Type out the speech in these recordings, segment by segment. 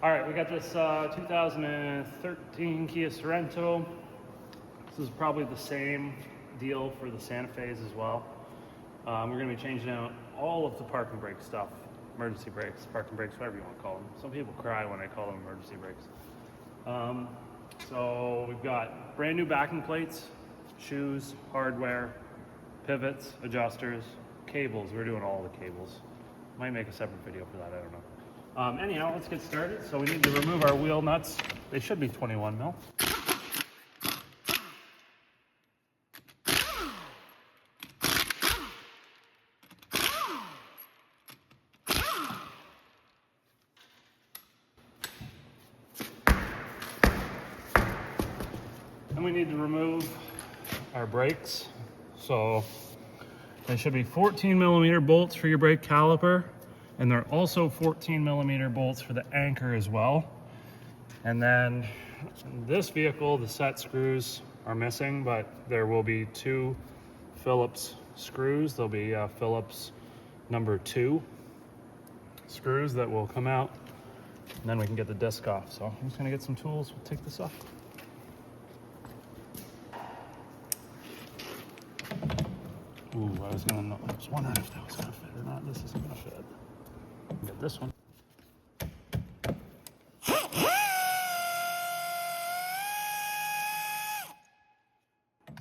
All right, we got this 2013 Kia Sorento. This is probably the same deal for the Santa Fe's as well. We're going to be changing out all of the parking brake stuff, emergency brakes, parking brakes, whatever you want to call them. Some people cry when I call them emergency brakes. So we've got brand new backing plates, shoes, hardware, pivots, adjusters, cables. We're doing all the cables. Might make a separate video for that, I don't know. Anyhow, let's get started. So we need to remove our wheel nuts. They should be 21 mil. And we need to remove our brakes. So they should be 14 millimeter bolts for your brake caliper. And they're also 14 millimeter bolts for the anchor as well. And then in this vehicle, the set screws are missing, but there will be 2 Phillips screws. There'll be Phillips number 2 screws that will come out, and then we can get the disc off. So I'm just gonna get some tools, we'll take this off. Ooh, I was wondering if that was gonna fit or not. This isn't gonna fit. Get this one.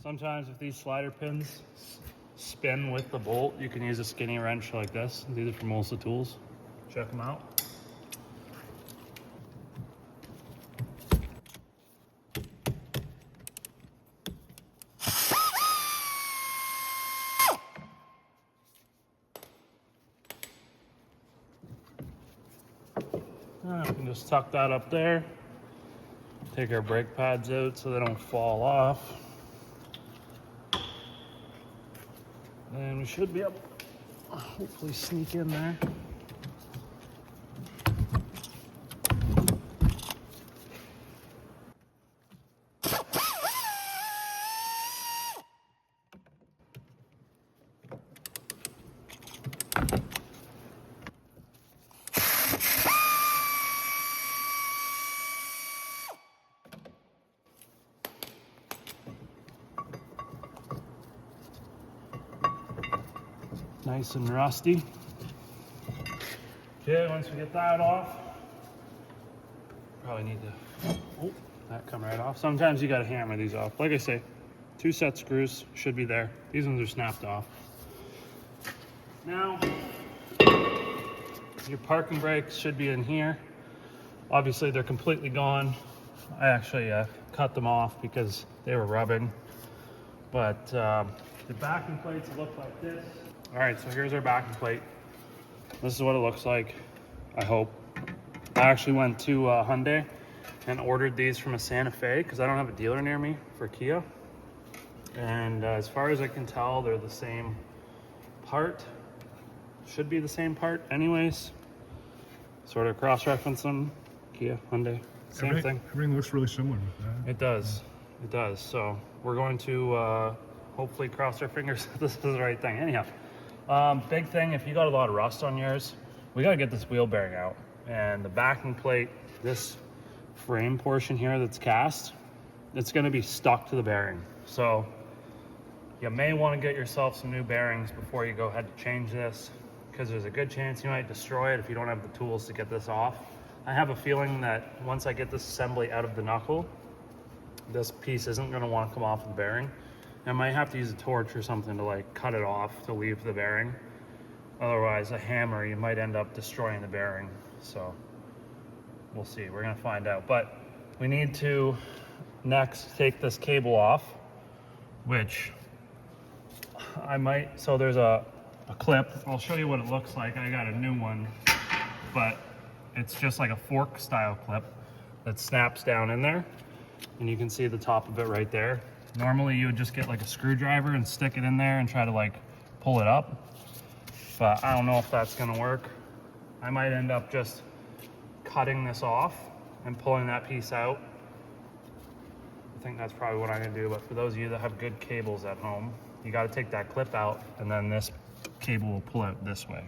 Sometimes if these slider pins spin with the bolt, you can use a skinny wrench like this. These are from Mulsa Tools. Check them out. We can just tuck that up there. Take our brake pads out so they don't fall off. And we should be able to hopefully sneak in there. Nice and rusty. Okay, once we get that off, probably need to, oh, that come right off. Sometimes you gotta hammer these off. Like I say, 2 set screws should be there. These ones are snapped off. Now, your parking brakes should be in here. Obviously they're completely gone. I actually cut them off because they were rubbing. But the backing plates look like this. All right, so here's our backing plate. This is what it looks like, I hope. I actually went to Hyundai and ordered these from a Santa Fe because I don't have a dealer near me for Kia. And as far as I can tell, they're the same part. Should be the same part anyways. Sort of cross-reference them. Kia, Hyundai, same thing. Everything looks really similar with that. It does, it does. So we're going to hopefully cross our fingers that this is the right thing. Anyhow. Big thing, if you got a lot of rust on yours, we got to get this wheel bearing out. And the backing plate, this frame portion here that's cast, it's going to be stuck to the bearing. So you may want to get yourself some new bearings before you go ahead to change this, because there's a good chance you might destroy it if you don't have the tools to get this off. I have a feeling that once I get this assembly out of the knuckle, this piece isn't going to want to come off the bearing. I might have to use a torch or something to like cut it off to leave the bearing. Otherwise, a hammer, you might end up destroying the bearing. So we'll see, we're gonna find out. But we need to next take this cable off, which I might, so there's a clip. I'll show you what it looks like. I got a new one, but it's just like a fork style clip that snaps down in there. And you can see the top of it right there. Normally you would just get like a screwdriver and stick it in there and try to like pull it up, but I don't know if that's gonna work. I might end up just cutting this off and pulling that piece out. I think that's probably what I'm gonna do, but for those of you that have good cables at home, you gotta take that clip out and then this cable will pull out this way.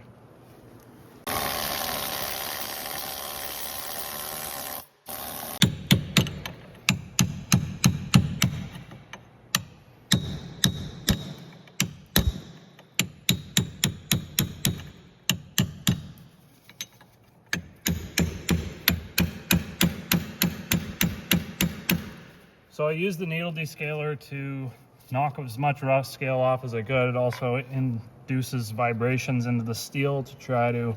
So I used the needle descaler to knock as much rust scale off as I could. It also induces vibrations into the steel to try to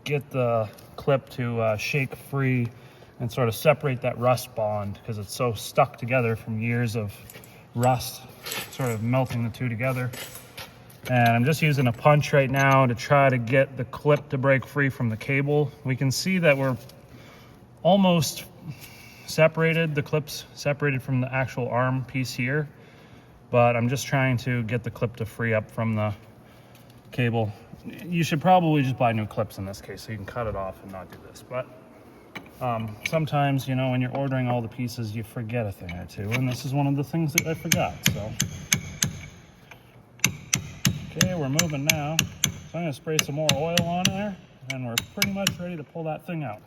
get the clip to shake free and sort of separate that rust bond, because it's so stuck together from years of rust, sort of melting the two together. And I'm just using a punch right now to try to get the clip to break free from the cable. We can see that we're almost separated, the clip's separated from the actual arm piece here, but I'm just trying to get the clip to free up from the cable. You should probably just buy new clips in this case so you can cut it off and not do this. But sometimes, you know, when you're ordering all the pieces, you forget a thing or two, and this is one of the things that I forgot. So, okay, we're moving now. So I'm gonna spray some more oil on there, and we're pretty much ready to pull that thing out.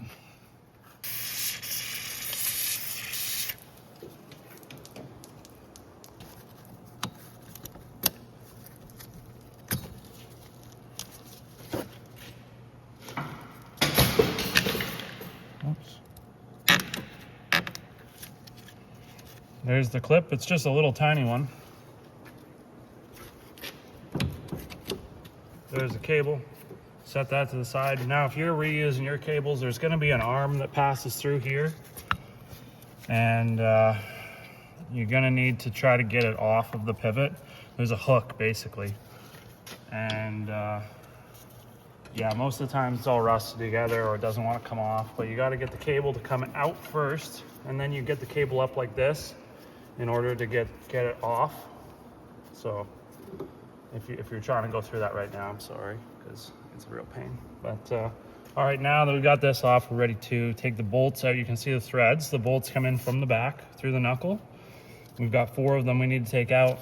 Oops. There's the clip. It's just a little tiny one. There's the cable. Set that to the side. Now, if you're reusing your cables, there's going to be an arm that passes through here, and you're going to need to try to get it off of the pivot. There's a hook, basically, and yeah, most of the time it's all rusted together or it doesn't want to come off, but you got to get the cable to come out first, and then you get the cable up like this in order to get it off. So if you're trying to go through that right now, I'm sorry, because it's a real pain. But all right, now that we got this off, we're ready to take the bolts out. You can see the threads. The bolts come in from the back through the knuckle. We've got 4 of them we need to take out.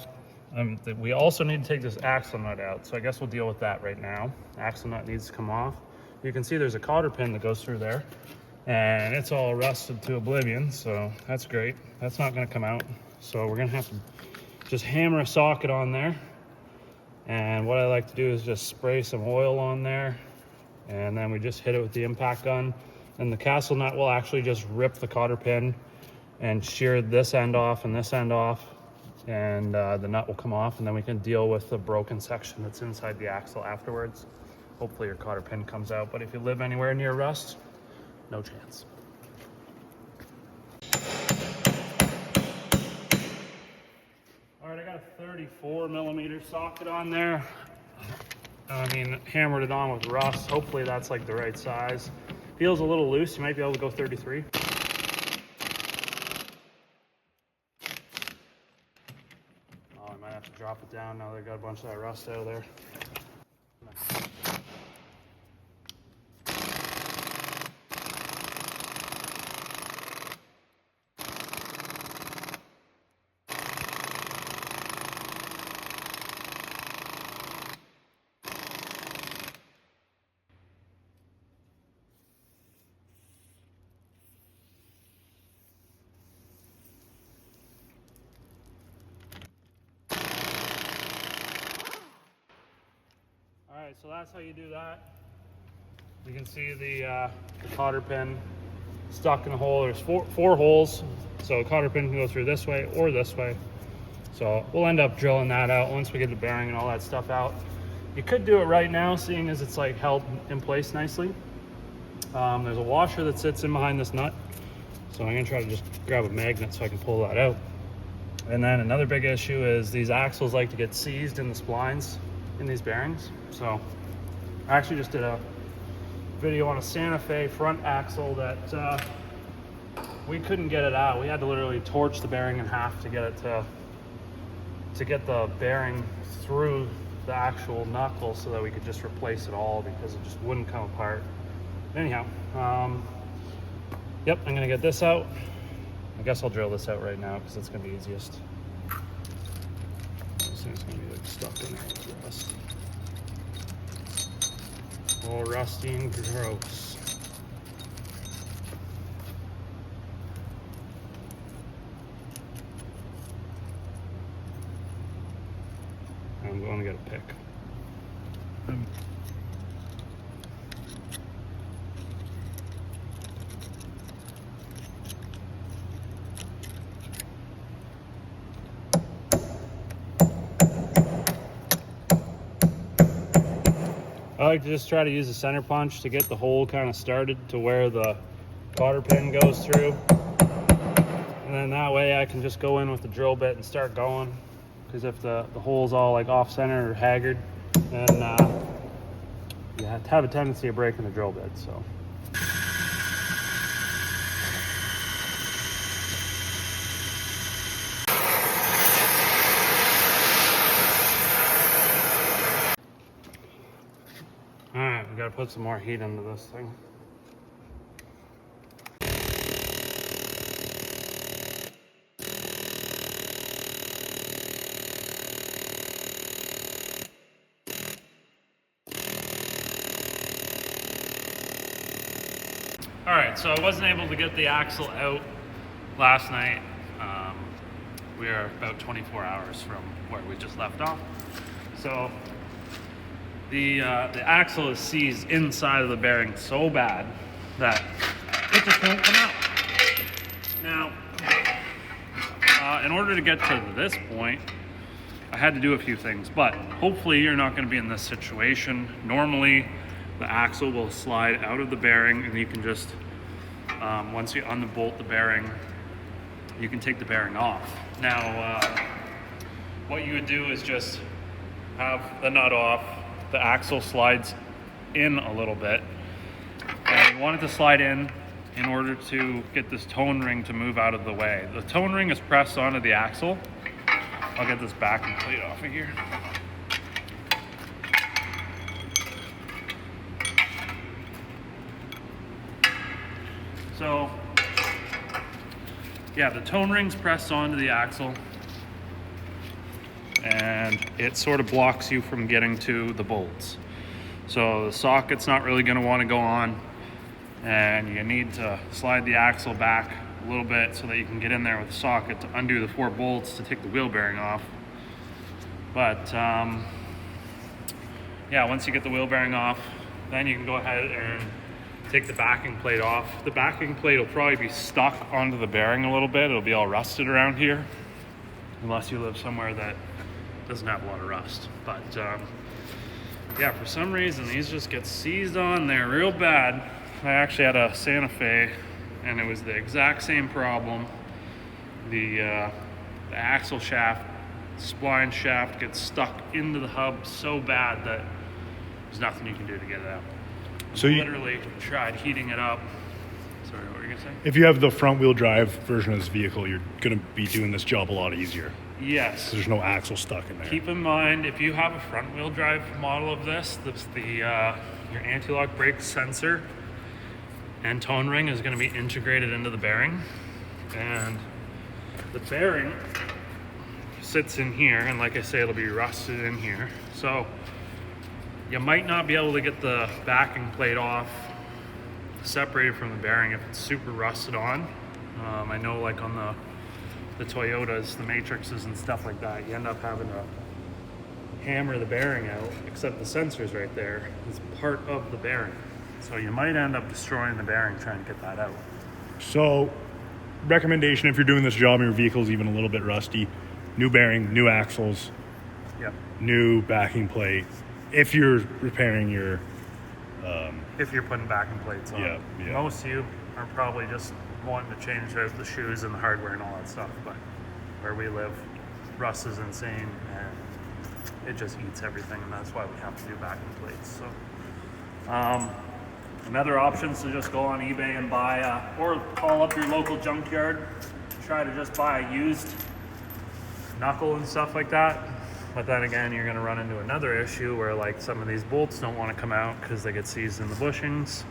We also need to take this axle nut out, so I guess we'll deal with that right now. Axle nut needs to come off. You can see there's a cotter pin that goes through there, and it's all rusted to oblivion, so that's great. That's not going to come out, so we're going to have to just hammer a socket on there. And what I like to do is just spray some oil on there, and then we just hit it with the impact gun, and the castle nut will actually just rip the cotter pin and shear this end off and this end off, and the nut will come off, and then we can deal with the broken section that's inside the axle afterwards. Hopefully your cotter pin comes out, but if you live anywhere near rust, no chance. All right, I got a 34mm socket on there. I mean, hammered it on with rust. Hopefully that's like the right size. Feels a little loose. You might be able to go 33. Oh, I might have to drop it down now that I got a bunch of that rust out of there. All right, so that's how you do that. You can see the cotter pin stuck in a hole. There's four holes, so a cotter pin can go through this way or this way. So we'll end up drilling that out once we get the bearing and all that stuff out. You could do it right now, seeing as it's like held in place nicely. There's a washer that sits in behind this nut, so I'm gonna try to just grab a magnet so I can pull that out. And then another big issue is these axles like to get seized in the splines in these bearings. So I actually just did a video on a Santa Fe front axle that we couldn't get it out. We had to literally torch the bearing in half to get it to get the bearing through the actual knuckle so that we could just replace it all, because it just wouldn't come apart. Anyhow, yep, I'm gonna get this out. I guess I'll drill this out right now because it's gonna be easiest. This thing's gonna be like stuck in there with rust. All rusty and gross. I'm going to get a pick. I like to just try to use a center punch to get the hole kind of started to where the cotter pin goes through. And then that way I can just go in with the drill bit and start going. Because if the hole's all like off center or haggard, then you have a tendency of breaking the drill bit. So. All right, we gotta put some more heat into this thing. All right, so I wasn't able to get the axle out last night. We are about 24 hours from where we just left off. So the axle is seized inside of the bearing so bad that it just won't come out. Now, in order to get to this point, I had to do a few things, but hopefully you're not going to be in this situation. Normally, the axle will slide out of the bearing, and you can just, once you unbolt the bearing, you can take the bearing off. Now, what you would do is just have the nut off, the axle slides in a little bit, and you want it to slide in order to get this tone ring to move out of the way. The tone ring is pressed onto the axle. I'll get this backing plate off of here. So, yeah, the tone ring's pressed onto the axle, and it sort of blocks you from getting to the bolts. So the socket's not really going to want to go on, and you need to slide the axle back a little bit so that you can get in there with the socket to undo the 4 bolts to take the wheel bearing off. But yeah, once you get the wheel bearing off, then you can go ahead and take the backing plate off. The backing plate will probably be stuck onto the bearing a little bit. It'll be all rusted around here, unless you live somewhere that doesn't have a lot of rust. But yeah, for some reason these just get seized on there real bad. I actually had a Santa Fe, and it was the exact same problem. The axle shaft, spline shaft gets stuck into the hub so bad that there's nothing you can do to get it out. So you literally tried heating it up. Sorry, what were you gonna say? If you have the front wheel drive version of this vehicle, you're gonna be doing this job a lot easier. Yes. There's no axle stuck in there. Keep in mind, if you have a front wheel drive model of this, your anti-lock brake sensor and tone ring is gonna be integrated into the bearing. And the bearing sits in here, and like I say, it'll be rusted in here. So you might not be able to get the backing plate off separated from the bearing if it's super rusted on. I know like on the Toyotas, the Matrixes and stuff like that, you end up having to hammer the bearing out, except the sensor's right there. It's part of the bearing. So you might end up destroying the bearing trying to get that out. So, recommendation if you're doing this job and your vehicle's even a little bit rusty, new bearing, new axles, Yep. new backing plate. If you're repairing your... If you're putting backing plates on. Yeah. Most of you are probably just wanting to change out the shoes and the hardware and all that stuff, but where we live, rust is insane and it just eats everything, and that's why we have to do backing plates. So another option is to just go on eBay and buy or call up your local junkyard, try to just buy a used knuckle and stuff like that. But then again, you're going to run into another issue where like some of these bolts don't want to come out because they get seized in the bushings.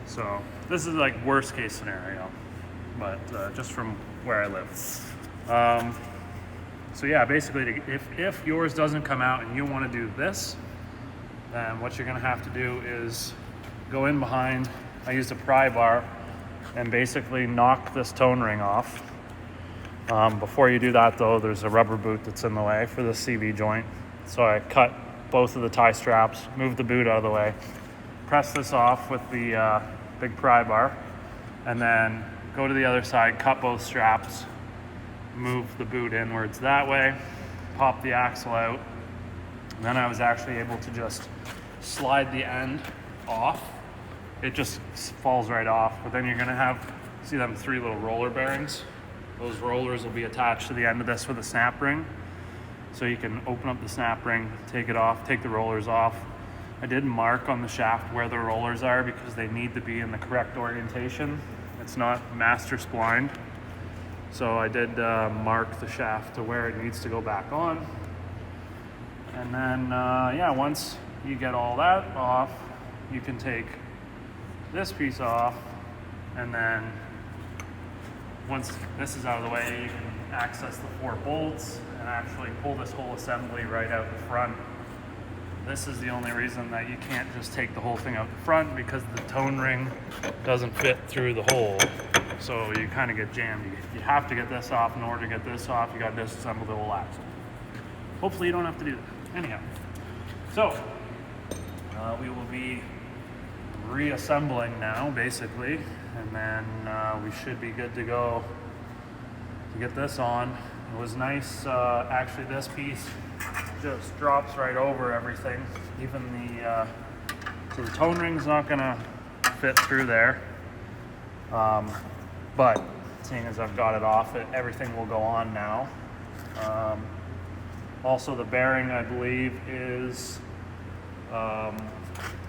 So this is like worst case scenario, but just from where I live. So yeah, basically if yours doesn't come out and you want to do this, then what you're going to have to do is go in behind. I used a pry bar and basically knock this tone ring off. Before you do that though, there's a rubber boot that's in the way for the CV joint. So I cut both of the tie straps, moved the boot out of the way, press this off with the big pry bar, and then go to the other side, cut both straps, move the boot inwards that way, pop the axle out. And then I was actually able to just slide the end off, it just falls right off. But then you're gonna have, see them 3 little roller bearings? Those rollers will be attached to the end of this with a snap ring. So you can open up the snap ring, take it off, take the rollers off. I did mark on the shaft where the rollers are because they need to be in the correct orientation. It's not master splined. So I did mark the shaft to where it needs to go back on. And then, yeah, once you get all that off, you can take this piece off, and then once this is out of the way, you can access the 4 bolts and actually pull this whole assembly right out the front. This is the only reason that you can't just take the whole thing out the front, because the tone ring doesn't fit through the hole. So you kind of get jammed. You have to get this off. In order to get this off, you got to disassemble the whole axle. Hopefully you don't have to do that. Anyhow, so we will be reassembling now, basically, and then we should be good to go to get this on. It was nice, actually this piece just drops right over everything. Even the, so the tone ring's not gonna fit through there. But seeing as I've got it off, everything will go on now. Also the bearing, I believe, is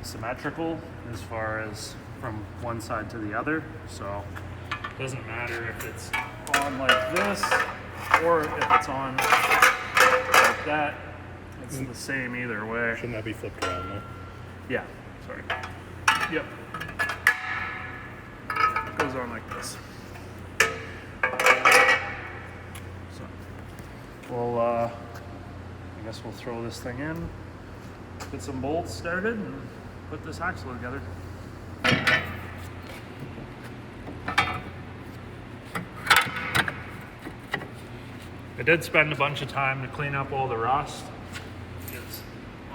symmetrical as far as from one side to the other. So it doesn't matter if it's on like this or if it's on like that. It's the same either way. Shouldn't that be flipped around though? Yeah, sorry. Yep. It goes on like this. So we'll, I guess we'll throw this thing in, get some bolts started, and put this axle together. I did spend a bunch of time to clean up all the rust.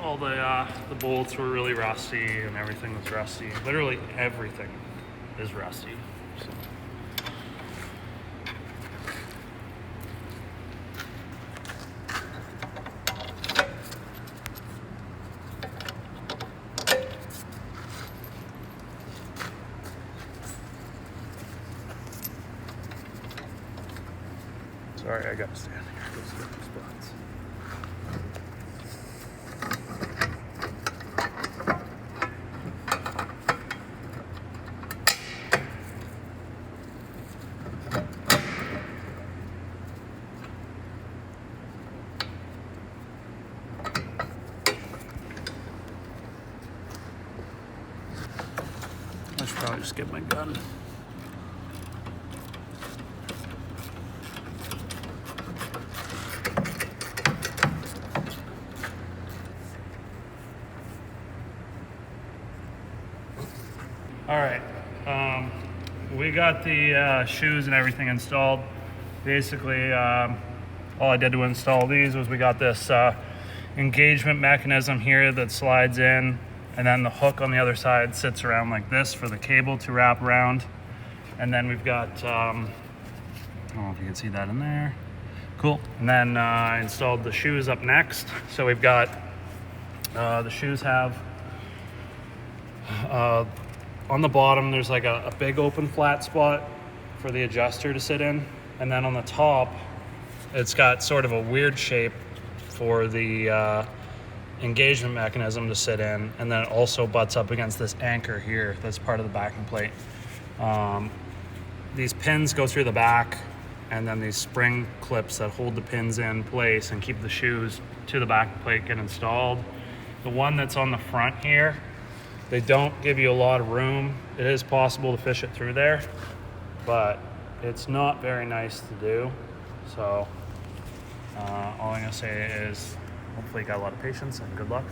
All the bolts were really rusty and everything was rusty. Literally everything is rusty. So. Sorry, I gotta stand here. Those are the spots. I should probably just get my gun. All right, we got the shoes and everything installed. Basically, all I did to install these was we got this engagement mechanism here that slides in, and then the hook on the other side sits around like this for the cable to wrap around. And then we've got, I don't know if you can see that in there. Cool. And then I installed the shoes up next. So we've got, the shoes have, on the bottom, there's like a big open flat spot for the adjuster to sit in. And then on the top, it's got sort of a weird shape for the engagement mechanism to sit in. And then it also butts up against this anchor here that's part of the backing plate. These pins go through the back, and then these spring clips that hold the pins in place and keep the shoes to the back plate get installed. The one that's on the front here, they don't give you a lot of room. It is possible to fish it through there, but it's not very nice to do. So all I'm gonna say is hopefully you got a lot of patience and good luck.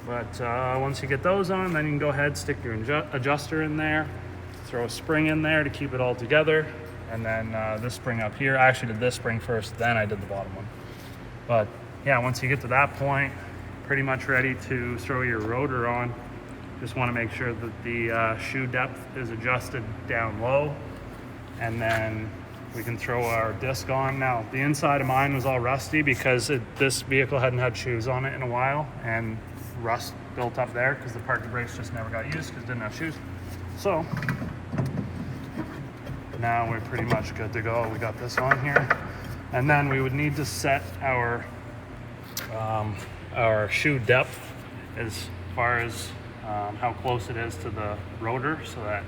But once you get those on, then you can go ahead, stick your adjuster in there, throw a spring in there to keep it all together, and then this spring up here. I actually did this spring first, then I did the bottom one. But yeah, once you get to that point, pretty much ready to throw your rotor on. Just want to make sure that the shoe depth is adjusted down low, and then we can throw our disc on. Now, the inside of mine was all rusty because this vehicle hadn't had shoes on it in a while, and rust built up there because the parking brakes just never got used because it didn't have shoes. So now we're pretty much good to go. We got this on here, and then we would need to set our shoe depth as far as how close it is to the rotor, so that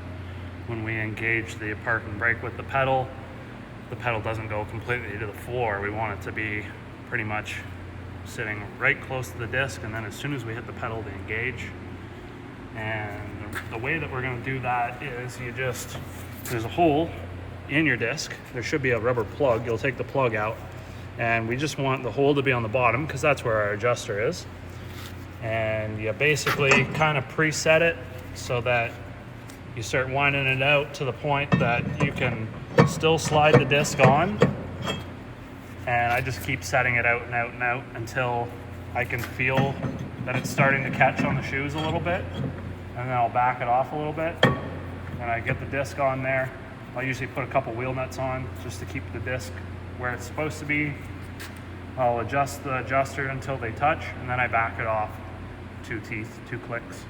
when we engage the parking brake with the pedal doesn't go completely to the floor. We want it to be pretty much sitting right close to the disc, and then as soon as we hit the pedal to engage. And the way that we're going to do that is there's a hole in your disc. There should be a rubber plug. You'll take the plug out, and we just want the hole to be on the bottom because that's where our adjuster is. And you basically kind of preset it so that you start winding it out to the point that you can still slide the disc on. And I just keep setting it out and out and out until I can feel that it's starting to catch on the shoes a little bit. And then I'll back it off a little bit. And I get the disc on there. I'll usually put a couple wheel nuts on just to keep the disc where it's supposed to be. I'll adjust the adjuster until they touch, and then I back it off. 2 teeth, 2 clicks.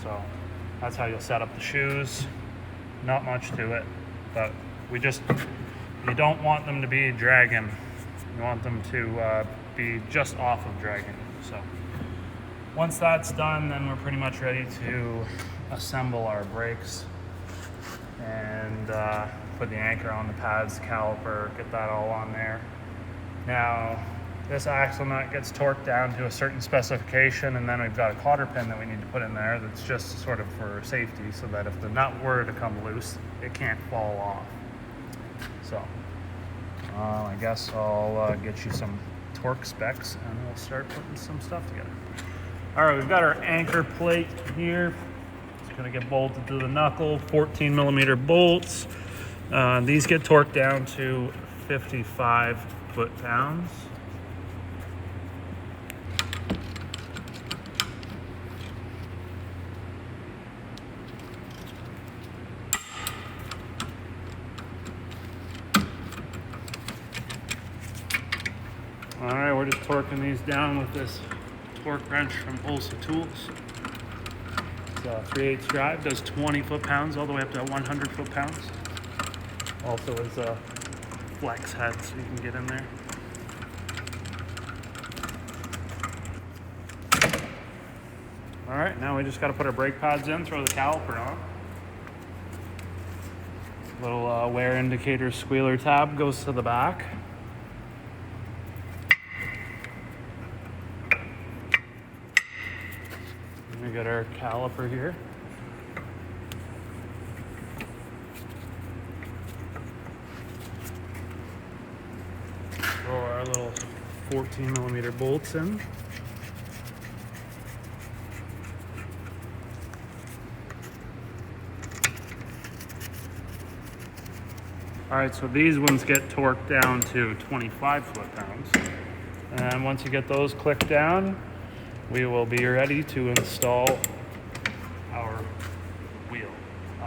So that's how you'll set up the shoes. Not much to it, but you don't want them to be dragging. You want them to be just off of dragging. So once that's done, then we're pretty much ready to assemble our brakes and put the anchor on the pads, caliper, get that all on there. Now, this axle nut gets torqued down to a certain specification, and then we've got a cotter pin that we need to put in there that's just sort of for safety, so that if the nut were to come loose, it can't fall off. So I guess I'll get you some torque specs and we'll start putting some stuff together. All right, we've got our anchor plate here. It's gonna get bolted to the knuckle, 14 millimeter bolts. These get torqued down to 55 foot-pounds. All right, we're just torquing these down with this torque wrench from Olsa Tools. It's a 3/8 drive, does 20 foot-pounds all the way up to 100 foot-pounds. Also is a flex head, so you can get in there. All right, now we just got to put our brake pads in, throw the caliper on. Little wear indicator squealer tab goes to the back. We got our caliper here. Throw our little 14 millimeter bolts in. All right, so these ones get torqued down to 25 foot-pounds. And once you get those clicked down, we will be ready to install